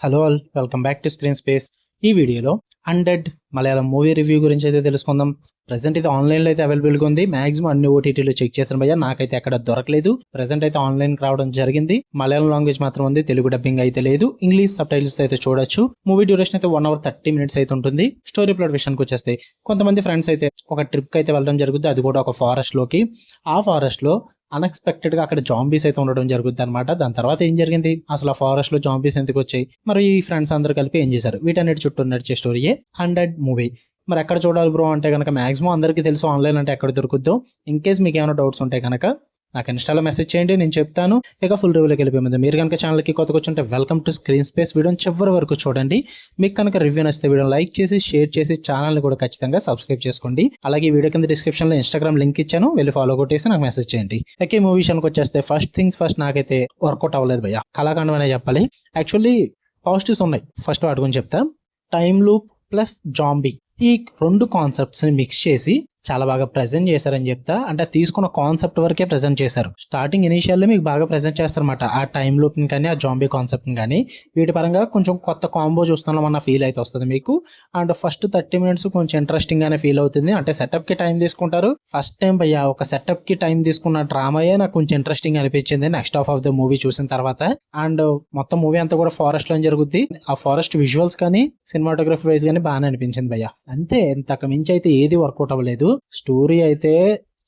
Hello all, welcome back to screen space. ఈ వీడియోలో అన్డెడ్ Malayalam movie review గురించి అయితే తెలుసుకుందాం. ప్రజెంట్ అయితే ఆన్లైన్లో అయితే అవైలబుల్గా ఉంది. మాక్సిమం అన్ని ఓటీటీలో చెక్ చేసిన భయ్యా, నాకైతే ఎక్కడ దొరకలేదు. ప్రజెంట్ అయితే ఆన్లైన్కి రావడం జరిగింది. మలయాళం లాంగ్వేజ్ మాత్రం ఉంది, తెలుగు డబ్బింగ్ అయితే లేదు. ఇంగ్లీష్ సబ్ టైటిల్స్ అయితే చూడొచ్చు. మూవీ డ్యూరేషన్ అయితే 1 hour 30 minutes అయితే ఉంటుంది. స్టోరీ ప్లాట్ విషయానికి వచ్చేస్తే కొంతమంది ఫ్రెండ్స్ అయితే ఒక ట్రిప్కి అయితే వెళ్ళడం జరుగుతుంది, అది కూడా ఒక ఫారెస్ట్లోకి. ఆ ఫారెస్ట్లో అన్ఎక్స్పెక్టెడ్ గా అక్కడ జాంబీస్ అయితే ఉండడం జరుగుతుంది అనమాట. దాని తర్వాత ఏం జరిగింది, అసలు ఆ ఫారెస్ట్ లో జాంబీస్ ఎందుకు వచ్చాయి, మరి ఈ ఫ్రెండ్స్ అందరూ కలిపి ఏం చేశారు, వీటన్నిటి చుట్టూ నడిచే స్టోరీయే హండ్రెడ్ మూవీ. మరి ఎక్కడ చూడాలి బ్రో అంటే కనుక మాక్సిమం అందరికీ తెలుసు ఆన్లైన్ అంటే ఎక్కడ దొరుకుద్దో. ఇన్ కేస్ మీకు ఏమైనా డౌట్స్ ఉంటే కనుక నాకు ఇన్స్టాలో మెసేజ్ చేయండి, నేను చెప్తాను. ఇక ఫుల్ రివ్యూలోకి వెళ్ళిపోయింది. మీరు కనుక ఛానల్కి కొత్తగా వచ్చుంటే వెల్కమ్ టు స్క్రీన్ స్పేస్. వీడియోని చివరి వరకు చూడండి. మీకు కనుక రివ్యూ నచ్చితే వీడియో లైక్ చేసి షేర్ చేసి ఛానల్ని కూడా ఖచ్చితంగా సబ్స్క్రైబ్ చేసుకోండి. అలాగే వీడియో కింద డిస్క్రిప్షన్లో ఇన్స్టాగ్రామ్ లింక్ ఇచ్చాను, వెళ్ళి ఫాలో కొట్టేసి నాకు మెసేజ్ చేయండి. ఇక మూవీ విషయానికి వచ్చేస్తే ఫస్ట్ థింగ్స్ ఫస్ట్, నాకైతే వర్కౌట్ అవ్వలేదు భయ్య. కళాఖండం అనే చెప్పాలి. యాక్చువల్లీ పాజిటివ్స్ ఉన్నాయి, ఫస్ట్ వాటి గురించి చెప్తా. టైమ్ లూప్ ప్లస్ జాంబీ, ఈ రెండు కాన్సెప్ట్స్ని మిక్స్ చేసి చాలా బాగా ప్రెజెంట్ చేశారని చెప్తా. అంటే తీసుకున్న కాన్సెప్ట్ వరకే ప్రెజెంట్ చేశారు. స్టార్టింగ్ ఇనిషియల్లీ మీకు బాగా ప్రెజెంట్ చేస్తారన్నమాట, ఆ టైం లూప్ని కానీ ఆ జాంబీ కాన్సెప్ట్ని కానీ. వీటి పరంగా కొంచెం కొత్త కాంబో చూస్తున్నాం అన్న ఫీల్ అయితే వస్తుంది మీకు. అండ్ ఫస్ట్ 30 minutes కొంచెం ఇంట్రెస్టింగ్ గానే ఫీల్ అవుతుంది. అంటే సెటప్ కి టైం తీసుకుంటారు. ఫస్ట్ టైం భయ్యా ఒక సెటప్ కి టైం తీసుకున్న డ్రామాయే నాకు కొంచెం ఇంట్రెస్టింగ్ అనిపించింది next half of the movie చూసిన తర్వాత. అండ్ మొత్తం మూవీ అంతా కూడా ఫారెస్ట్ లో జరుగుద్ది. ఆ ఫారెస్ట్ విజువల్స్ కానీ సినిమాటోగ్రఫీ వైజ్ కానీ బాగానే అనిపించింది భయ్యా. అంతే, ఇంతకు మించి అయితే ఏది వర్కౌట్ అవ్వలేదు. స్టోరీ అయితే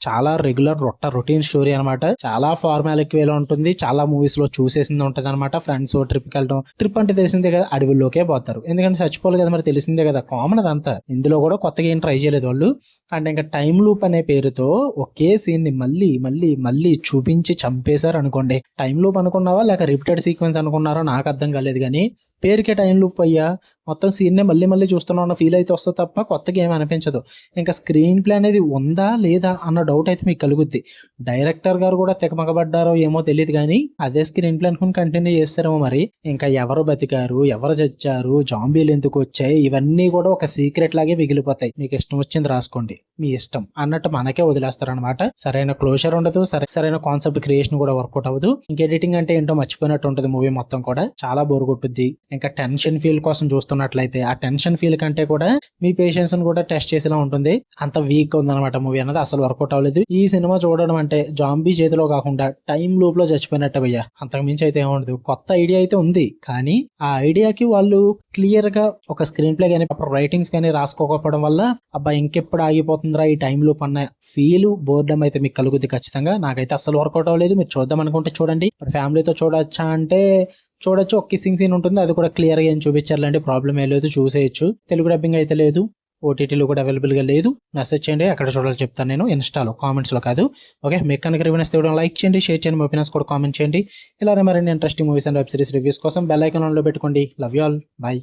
చాలా రెగ్యులర్ రొటీన్ స్టోరీ అనమాట. చాలా ఫార్మాలిక్ వేలో ఉంటుంది. చాలా మూవీస్ లో చూసేసింది ఉంటుంది అనమాట. ఫ్రెండ్స్ ట్రిప్ కి వెళ్ళడం, ట్రిప్ అంటే తెలిసిందే కదా, అడవుల్లోకే పోతారు, ఎందుకంటే చచ్చిపోవాలి కదా, మరి తెలిసిందే కదా, కామన్ అదంతా. ఇందులో కూడా కొత్తగా ఏం ట్రై చేయలేదు వాళ్ళు. అండ్ ఇంకా టైం లూప్ అనే పేరుతో ఒకే సీన్ ని మళ్ళీ మళ్ళీ మళ్ళీ చూపించి చంపేశారు అనుకోండి. టైం లూప్ అనుకున్నావా లేక రిపీటెడ్ సీక్వెన్స్ అనుకున్నారో నాకు అర్థం కాలేదు, కానీ పేరుకే టైం లూప్ అయ్యా. మొత్తం సీన్ నే మళ్ళీ మళ్ళీ చూస్తున్నా అన్న ఫీల్ అయితే వస్తుంది తప్ప కొత్తగా ఏమి అనిపించదు. ఇంకా స్క్రీన్ ప్లే అనేది ఉందా లేదా అన్న డౌట్ అయితే మీకు కలుగుద్ది. డైరెక్టర్ గారు కూడా తెగమగబడ్డారో ఏమో తెలియదు, కానీ అదే స్క్రీన్ ప్లే అనుకుని కంటిన్యూ చేస్తారేమో మరి. ఇంకా ఎవరు బతికారు, ఎవరు చచ్చారు, జాంబీలు ఎందుకు వచ్చాయి, ఇవన్నీ కూడా ఒక సీక్రెట్ లాగే మిగిలిపోతాయి. మీకు ఇష్టం వచ్చింది రాసుకోండి, మీ ఇష్టం అన్నట్టు మనకే వదిలేస్తారనమాట. సరైన క్లోజర్ ఉండదు, సరైన కాన్సెప్ట్ క్రియేషన్ కూడా వర్కౌట్ అవ్వదు. ఇంక ఎడిటింగ్ అంటే ఏంటో మర్చిపోయినట్టు ఉంటుంది మూవీ మొత్తం కూడా. చాలా బోర్ కొట్టుద్ది. ఇంకా టెన్షన్ ఫీల్ కోసం చూస్తున్నట్లయితే ఆ టెన్షన్ ఫీల్ కంటే కూడా మీ పేషెన్స్ ని కూడా టెస్ట్ చేసేలా ఉంటుంది. అంత వీక్ ఉందన్నమాట మూవీ అన్నది, అసలు వర్కౌట్ అవ్వలేదు. ఈ సినిమా చూడడం అంటే జాంబీ చేతిలో కాకుండా టైం లూప్ లో చచ్చిపోయినట్టు భయ్యా. అంతకు మించి అయితే ఏముండదు. కొత్త ఐడియా అయితే ఉంది, కానీ ఆ ఐడియాకి వాళ్ళు క్లియర్ గా ఒక స్క్రీన్ ప్లే కానీ రైటింగ్స్ కానీ రాసుకోకపోవడం వల్ల అబ్బా ఇంకెప్పుడు ఆగిపోతుందిరా ఈ టైం లూప్ అన్న ఫీల్, బోర్డమ్ అయితే మీకు కలుగుద్ది ఖచ్చితంగా. నాకైతే అసలు వర్కౌట్ అవ్వలేదు. మీరు చూద్దాం అనుకుంటే చూడండి, ఫ్యామిలీతో చూడొచ్చా అంటే చూడొచ్చు. ఒక కిస్సింగ్ సీన్ ఉంటుంది, అది కూడా క్లియర్ గా ఏం చూపించాలంటే ప్రాబ్లం ఏ లేదు, చూసేయచ్చు. తెలుగు డబ్బింగ్ అయితే లేదు, ఓటీటీలో కూడా అవైలబుల్ గా లేదు. మెసేజ్ చేయండి, అక్కడ చూడాలి చెప్తాను నేను, ఇన్స్టాలో కామెంట్స్ లో కాదు. ఓకే, మీకు కనుక రివ్యూస్ ఇవ్వడం లైక్ చేయండి, షేర్ చేయండి, మీ ఒపీనియన్స్ కూడా కామెంట్ చేయండి. ఇలానే మరిన్ని interesting movies and web series reviews కోసం బెల్ ఐకాన్ ఆన్ లో పెట్టుకోండి. Love you all, by.